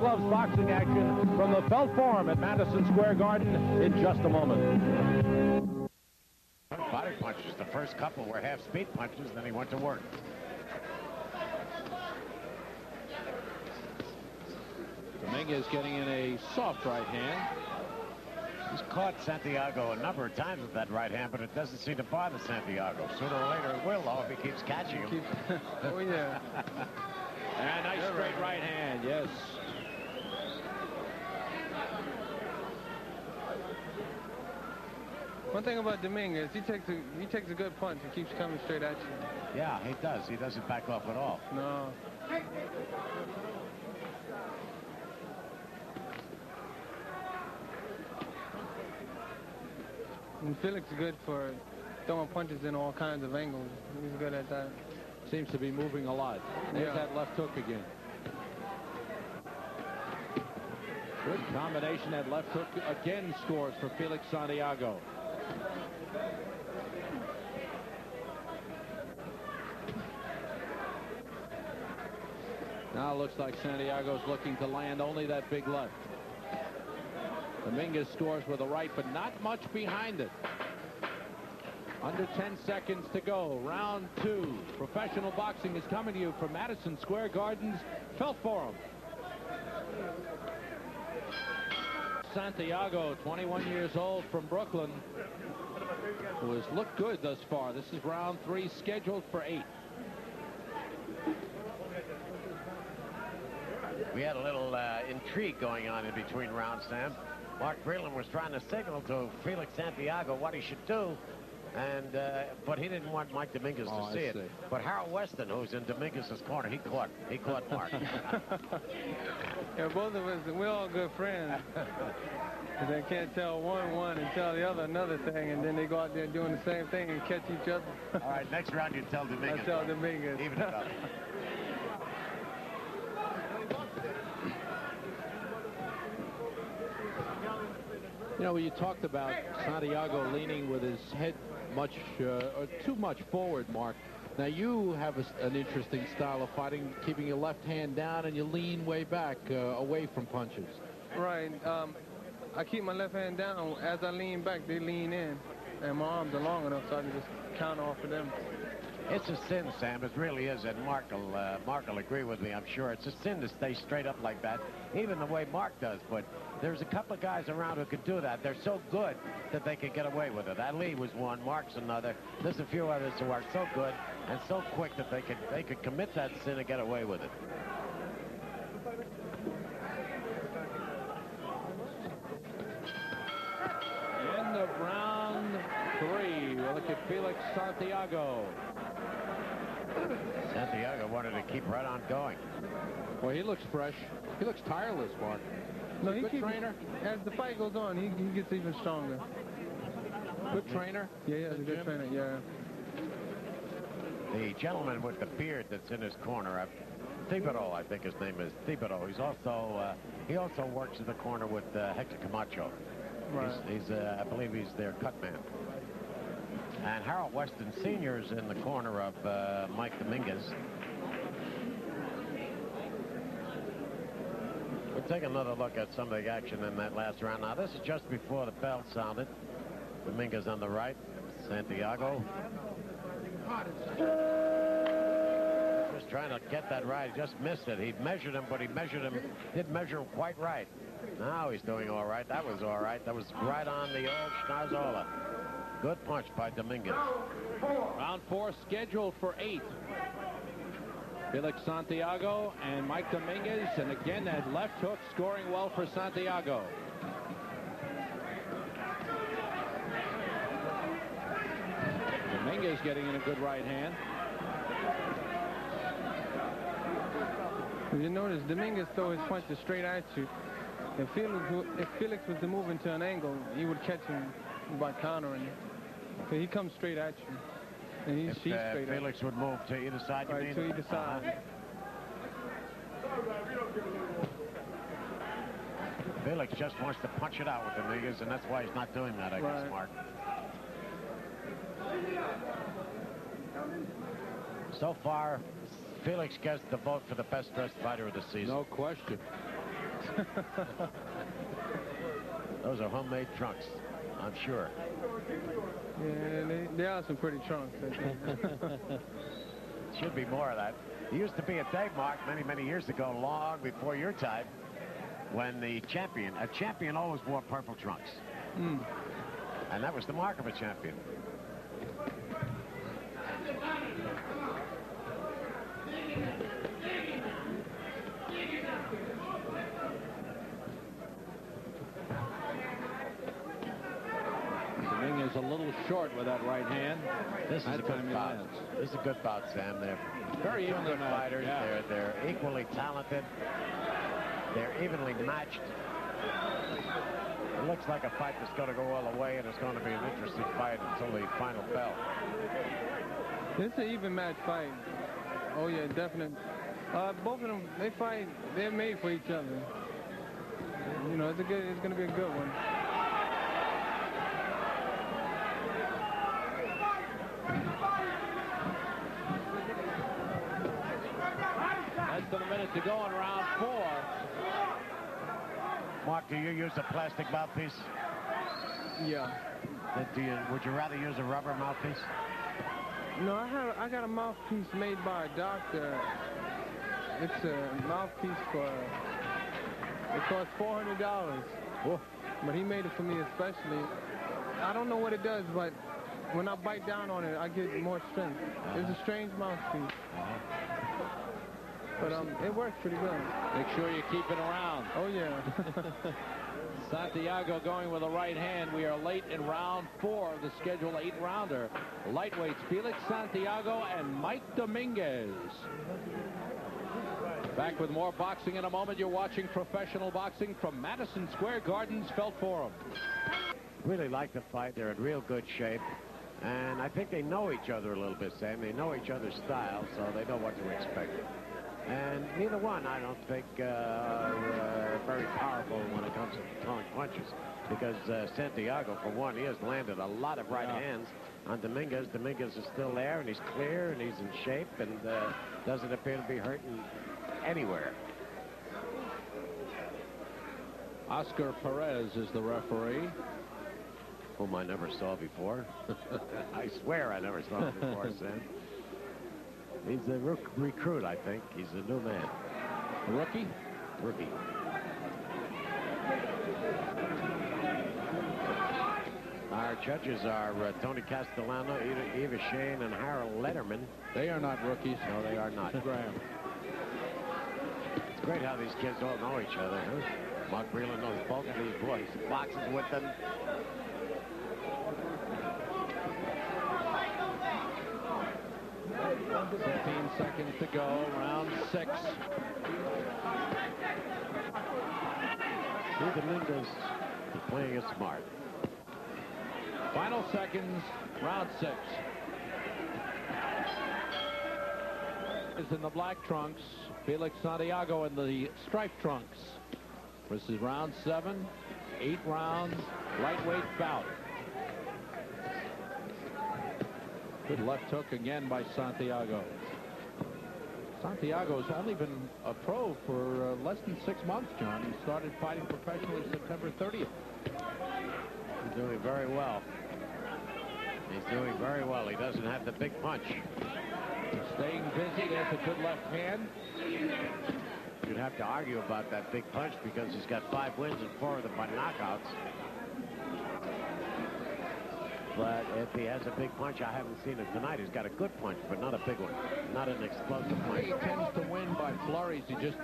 gloves boxing action from the Felt Forum at Madison Square Garden in just a moment. Body punches. The first couple were half speed punches, then he went to work. Dominguez getting in a soft right hand. He's caught Santiago a number of times with that right hand, but it doesn't seem to bother Santiago. Sooner or later it will, though, if he keeps catching him. Oh, yeah. And nice straight right hand, yes. One thing about Dominguez, he takes a good punch and keeps coming straight at you. Yeah, he does. He doesn't back off at all. No. And Felix is good for throwing punches in all kinds of angles. He's good at that. Seems to be moving a lot. There's that left hook again. Good combination. That left hook again scores for Felix Santiago. Now it looks like Santiago's looking to land only that big left. Dominguez scores with a right, but not much behind it. Under 10 seconds to go. Round 2. Professional boxing is coming to you from Madison Square Garden's Felt Forum. Santiago, 21 years old from Brooklyn, who has looked good thus far. This is round 3, scheduled for 8. We had a little intrigue going on in between rounds, Sam. Mark Breland was trying to signal to Felix Santiago what he should do, and but he didn't want Mike Dominguez to see it. But Harold Weston, who's in Dominguez's corner, he caught Mark. Yeah, both of us, we're all good friends. They can't tell one and tell the other another thing, and then they go out there doing the same thing and catch each other. All right, next round you tell Dominguez. I tell Dominguez. Even it up. You know, you talked about Santiago leaning with his head or too much forward, Mark. Now, you have an interesting style of fighting, keeping your left hand down and you lean way back, away from punches. Right. I keep my left hand down. As I lean back, they lean in. And my arms are long enough so I can just counter off of them. It's a sin, Sam. It really is. And Mark will agree with me, I'm sure. It's a sin to stay straight up like that, even the way Mark does. But there's a couple of guys around who could do that. They're so good that they could get away with it. Ali was one. Mark's another. There's a few others who are so good and so quick that they could commit that sin and get away with it. End of round 3. We'll look at Felix Santiago. Santiago wanted to keep right on going. Well, he looks fresh. He looks tireless, Mark. No, he good keeps, trainer. As the fight goes on, he gets even stronger. Good trainer. Yeah, he's a good trainer, yeah. The gentleman with the beard that's in his corner, Thibodeau, I think his name is Thibodeau. He's also he also works in the corner with Hector Camacho. Right. He's I believe he's their cut man. And Harold Weston Sr. is in the corner of Mike Dominguez. We'll take another look at some of the action in that last round. Now, this is just before the bell sounded. Dominguez on the right. Santiago. Just trying to get that right. He just missed it. He measured him, but didn't measure him quite right. Now he's doing all right. That was all right. That was right on the old Schnarzola. Good punch by Dominguez. Round 4 scheduled for 8. Felix Santiago and Mike Dominguez, and again that left hook scoring well for Santiago. Dominguez getting in a good right hand. If you notice, Dominguez throw his punches straight at you. If Felix was to move into an angle, he would catch him by countering. So he comes straight at you. And he's straight at you. Felix would move to either side, you mean? To either side. Felix just wants to punch it out with Dominguez, and that's why he's not doing that, I guess, Mark. So far, Felix gets the vote for the best dressed fighter of the season. No question. Those are homemade trunks, I'm sure. Yeah, they are some pretty trunks. Should be more of that. There used to be a day, Mark, many years ago, long before your time, when a champion always wore purple trunks. And that was the mark of a champion. Dominguez a little short with that right hand. This is a good bout. This is a good bout, Sam. They're very good fighters. Yeah. They're equally talented. They're evenly matched. It looks like a fight that's going to go all the way, and it's going to be an interesting fight until the final bell. This is an even match fight. Oh yeah, definite. Both of them, they fight. They're made for each other. You know, it's going to be a good one. Less than a minute to go in round 4. Mark, do you use a plastic mouthpiece? Yeah. Would you rather use a rubber mouthpiece? No, I got a mouthpiece made by a doctor. It's a mouthpiece it costs $400. Oh. But he made it for me especially. I don't know what it does, but when I bite down on it, I get more strength. It's a strange mouthpiece. But it works pretty good. Make sure you keep it around. Oh, yeah. Santiago going with the right hand. We are late in round 4 of the scheduled 8-rounder. Lightweights Felix Santiago and Mike Dominguez. Back with more boxing in a moment. You're watching Professional Boxing from Madison Square Garden's Felt Forum. Really like the fight. They're in real good shape. And I think they know each other a little bit, Sam. They know each other's style, so they know what to expect. And neither one, I don't think, are very powerful when it comes to throwing punches. Because Santiago, for one, he has landed a lot of right hands on Dominguez. Dominguez is still there, and he's clear, and he's in shape, and doesn't appear to be hurting anywhere. Oscar Perez is the referee. Whom I never saw before. I swear I never saw him before, Sam. He's a recruit, I think. He's a new man. A rookie? Rookie. Our judges are Tony Castellano, Eva Shane, and Harold Letterman. They are not rookies. No, they are not. Graham. It's great how these kids all know each other, huh? Mark Breland knows both of these boys. Boxes with them. Fifteen seconds to go, round 6. Dominguez is playing it smart. Final seconds, round 6. Is in the black trunks. Felix Santiago in the striped trunks. This is round 7, 8 rounds, lightweight bout. Good left hook again by Santiago. Santiago's only been a pro for less than 6 months, John. He started fighting professionally September 30th. He's doing very well. He's doing very well. He doesn't have the big punch. Staying busy. There's a good left hand. You'd have to argue about that big punch because he's got 5 wins and 4 of them by knockouts. But if he has a big punch, I haven't seen it tonight. He's got a good punch, but not a big one. Not an explosive punch. He tends to win by flurries. He just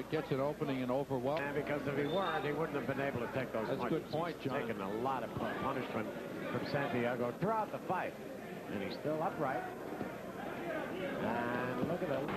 gets an opening and overwhelms. And because if he weren't, he wouldn't have been able to take those punches. That's a good point, John. He's taken a lot of punishment from Santiago throughout the fight. And he's still upright. And look at him.